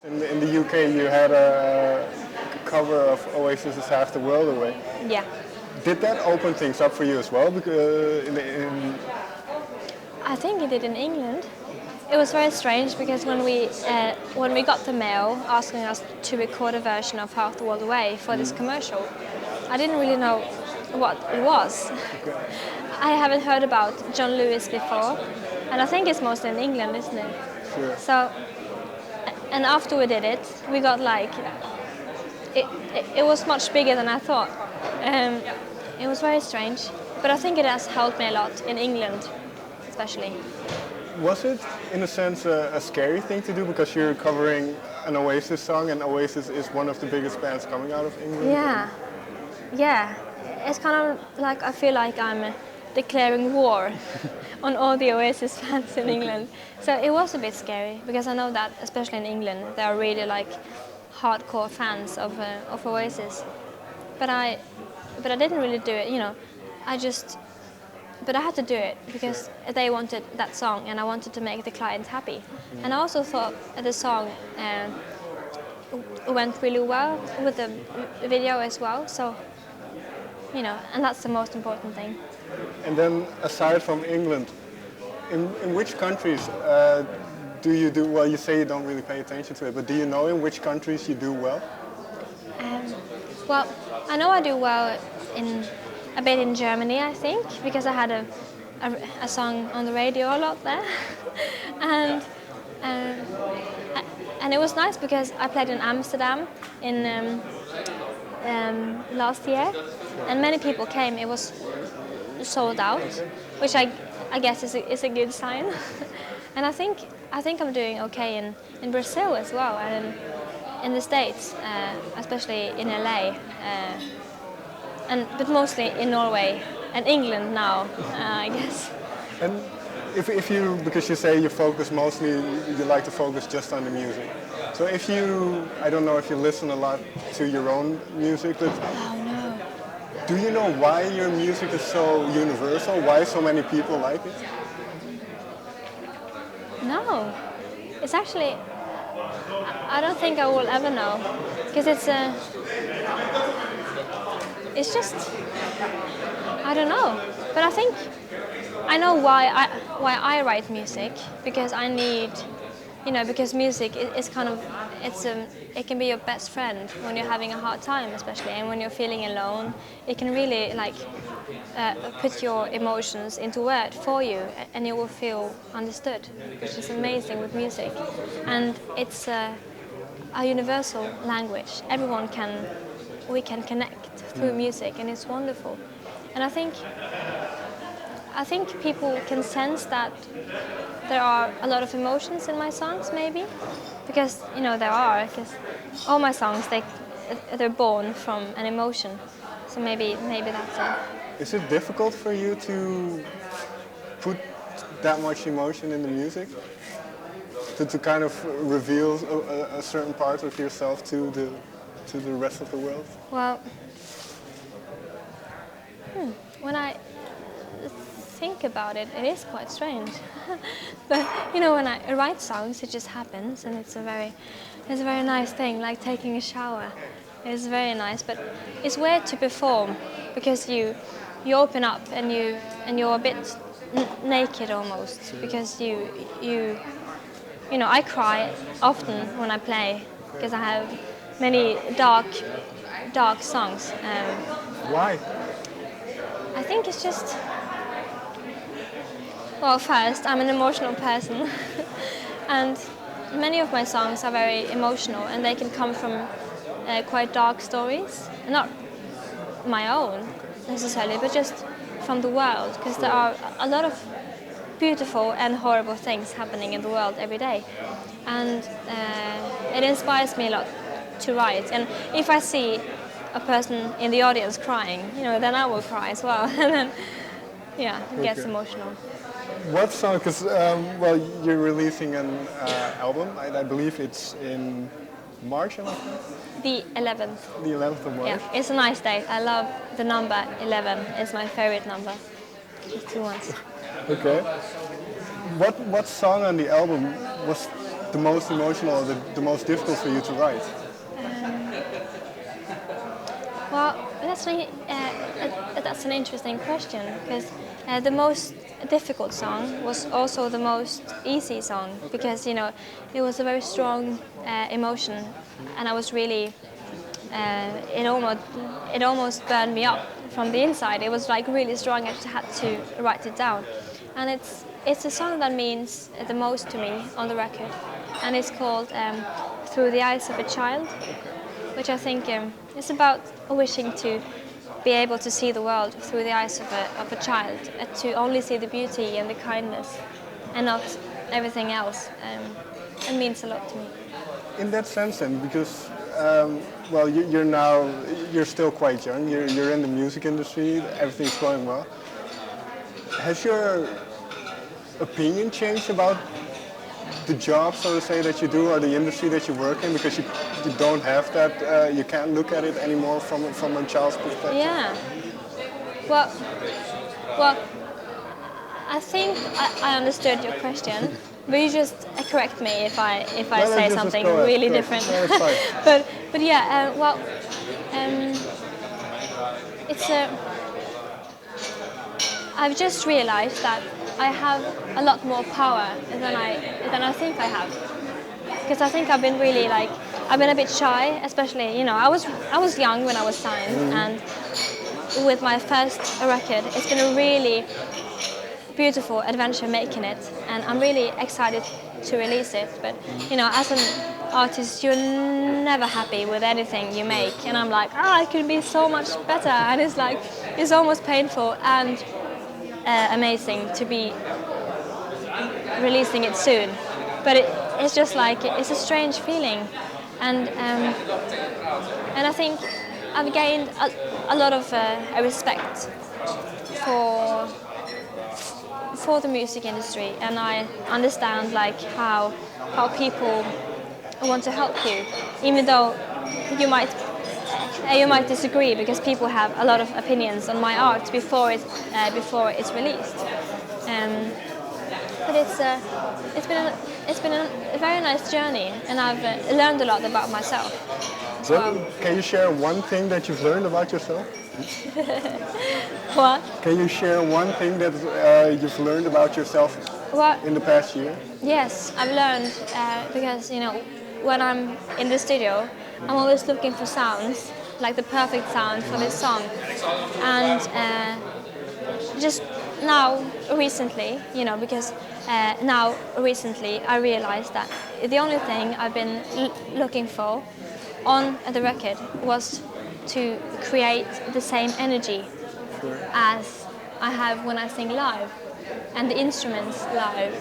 In the UK, you had a cover of Oasis's "Half the World Away." Yeah. Did that open things up for you as well? Because I think it did in England. It was very strange because when we got the mail asking us to record a version of "Half the World Away" for this commercial, I didn't really know what it was. Okay. I haven't heard about John Lewis before, and I think it's mostly in England, isn't it? Sure. So, and after we did it, we got it was much bigger than I thought. It was very strange, but I think it has helped me a lot in England, especially. Was it, in a sense, a scary thing to do because you're covering an Oasis song, and Oasis is one of the biggest bands coming out of England? Yeah. It's kind of like I feel like I'm declaring war on all the Oasis fans in England. So it was a bit scary because I know that, especially in England, there are really hardcore fans of Oasis. But I didn't really do it, But I had to do it because they wanted that song, and I wanted to make the client happy. And I also thought the song went really well with the video as well. So, and that's the most important thing. And then, aside from England, in which countries do you do well? You say you don't really pay attention to it, but do you know in which countries you do well? Well, I know I do well a bit in Germany, I think, because I had a song on the radio a lot there. and it was nice because I played in Amsterdam in last year, and many people came. It was sold out, which I guess is a good sign. And I think I'm doing okay in Brazil as well, and in the States, especially in LA. But mostly in Norway and England now, I guess. And if you, because you say you focus mostly, you like to focus just on the music. So if you, I don't know if you listen a lot to your own music, but Oh no. do you know why your music is so universal? Why so many people like it? No. It's actually, I don't think I will ever know, because it's just, I don't know. But I think I know why I write music, because I need, because music is kind of, it can be your best friend when you're having a hard time, especially, and when you're feeling alone. It can really put your emotions into word for you, and you will feel understood, which is amazing with music. And it's a universal language. We can connect through music, and it's wonderful. And I think people can sense that there are a lot of emotions in my songs, maybe, because because all my songs they're born from an emotion. So maybe that's it. Is it difficult for you to put that much emotion in the music? To kind of reveal a certain part of yourself to the rest of the world? Well, when I think about it, it is quite strange. But when I write songs, it just happens, and it's a very nice thing, like taking a shower. It's very nice, but it's weird to perform because you open up and you're a bit naked almost, because I cry often when I play because I have many dark songs. Why? I think it's just, well, first, I'm an emotional person, and many of my songs are very emotional, and they can come from quite dark stories, not my own necessarily, but just from the world, because there are a lot of beautiful and horrible things happening in the world every day, and it inspires me a lot to write. And if I see a person in the audience crying, then I will cry as well, and then it gets emotional. What song? Because you're releasing an album. I believe it's in March, am I correct? The 11th. The 11th of March. Yeah, it's a nice day. I love the number 11. It's my favorite number. Just 2 ones. Okay. What song on the album was the most emotional, the most difficult for you to write? Well, that's an interesting question because the most difficult song was also the most easy song because it was a very strong emotion, and I was really it almost burned me up from the inside. It was like really strong. I just had to write it down, and it's a song that means the most to me on the record, and it's called "Through the Eyes of a Child," which I think is about wishing to be able to see the world through the eyes of a child, to only see the beauty and the kindness and not everything else. It means a lot to me. In that sense then, because well, you're still quite young, you're in the music industry, everything's going well. Has your opinion changed about the job, so to say, that you do, or the industry that you work in, because you don't have that, you can't look at it anymore from a child's perspective? Yeah. Well, I think I understood your question, but you just correct me if I No, say just something go ahead, really go ahead. different. No, it's fine. but yeah, it's a. I've just realized that I have a lot more power than I think I have, because I think I've been really I've been a bit shy, especially I was young when I was signed, and with my first record, it's been a really beautiful adventure making it, and I'm really excited to release it. But as an artist, you're never happy with anything you make, and I'm like, it could be so much better, and it's almost painful and amazing to be releasing it soon. But it's just it's a strange feeling, and I think I've gained a lot of respect for the music industry, and I understand how people want to help you, even though you might disagree, because people have a lot of opinions on my art before it's released. But it's been a very nice journey, and I've learned a lot about myself. Can you share one thing that you've learned about yourself? What? Can you share one thing that you've learned about yourself in the past year? Yes, I've learned because when I'm in the studio, I'm always looking for sounds, like the perfect sound for this song, and just now recently, because now recently I realized that the only thing I've been looking for on the record was to create the same energy as I have when I sing live, and the instruments live.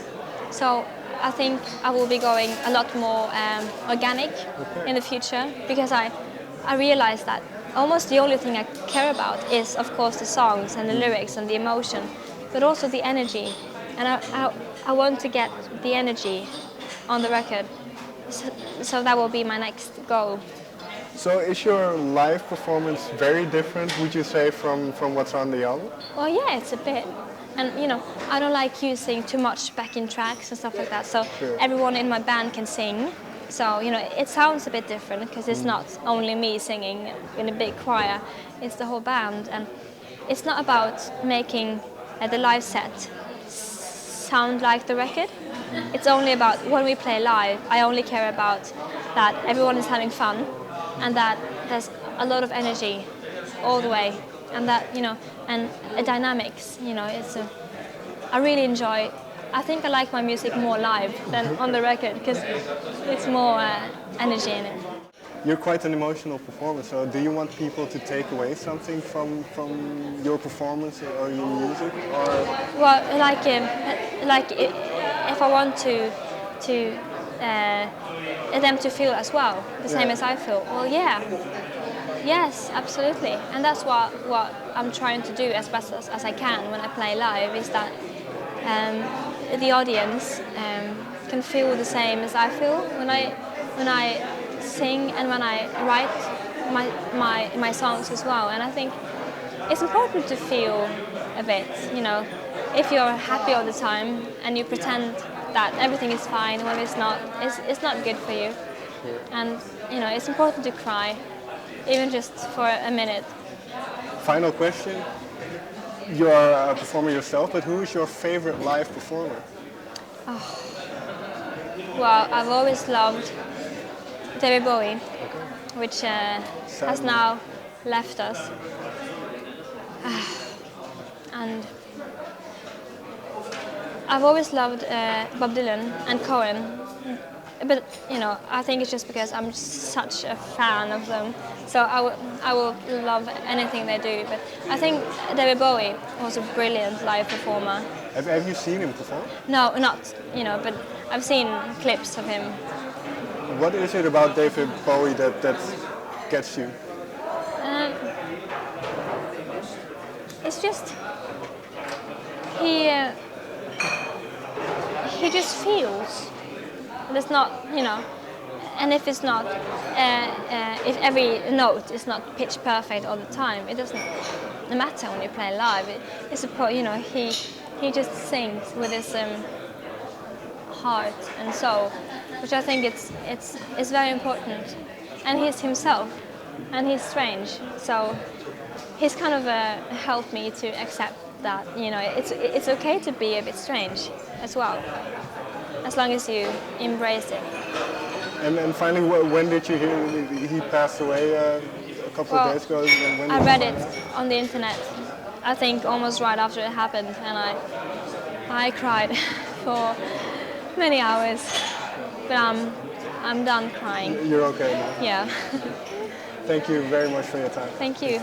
So I think I will be going a lot more organic in the future, because I realize that almost the only thing I care about is, of course, the songs and the lyrics and the emotion, but also the energy. And I want to get the energy on the record, so that will be my next goal. So is your live performance very different, would you say, from what's on the album? Well, yeah, it's a bit. And I don't like using too much backing tracks and stuff like that, so everyone in my band can sing. So it sounds a bit different, because it's not only me singing in a big choir, it's the whole band. And it's not about making the live set sound like the record. It's only about when we play live. I only care about that everyone is having fun, and that there's a lot of energy all the way, and that and dynamics. I really enjoy. I think I like my music more live than on the record, because it's more energy in it. You're quite an emotional performer, so do you want people to take away something from your performance or your music, or? Well, if I want to them to feel as well, the same as I feel. Well, yeah, yes, absolutely, and that's what I'm trying to do as best as I can when I play live, is that the audience can feel the same as I feel when I sing and when I write my songs as well. And I think it's important to feel a bit, if you're happy all the time and you pretend that everything is fine when it's not good for you. And it's important to cry, even just for a minute. Final question. You are a performer yourself, but who is your favorite live performer? Well, I've always loved David Bowie, which has now left us. And I've always loved Bob Dylan and Cohen, but I think it's just because I'm such a fan of them. So I will love anything they do. But I think David Bowie was a brilliant live performer. Have you seen him perform? No, not but I've seen clips of him. What is it about David Bowie that gets you? It's just he just feels. There's not, and if it's not, if every note is not pitch perfect all the time, it doesn't matter when you play live. It's he just sings with his heart and soul, which I think it's very important. And he's himself, and he's strange, so he's kind of helped me to accept that it's okay to be a bit strange as well, as long as you embrace it. And finally, when did you hear he passed away a couple of days ago? When I read it on the internet, I think almost right after it happened, and I cried for many hours, but I'm done crying. You're okay now. Yeah. Thank you very much for your time. Thank you.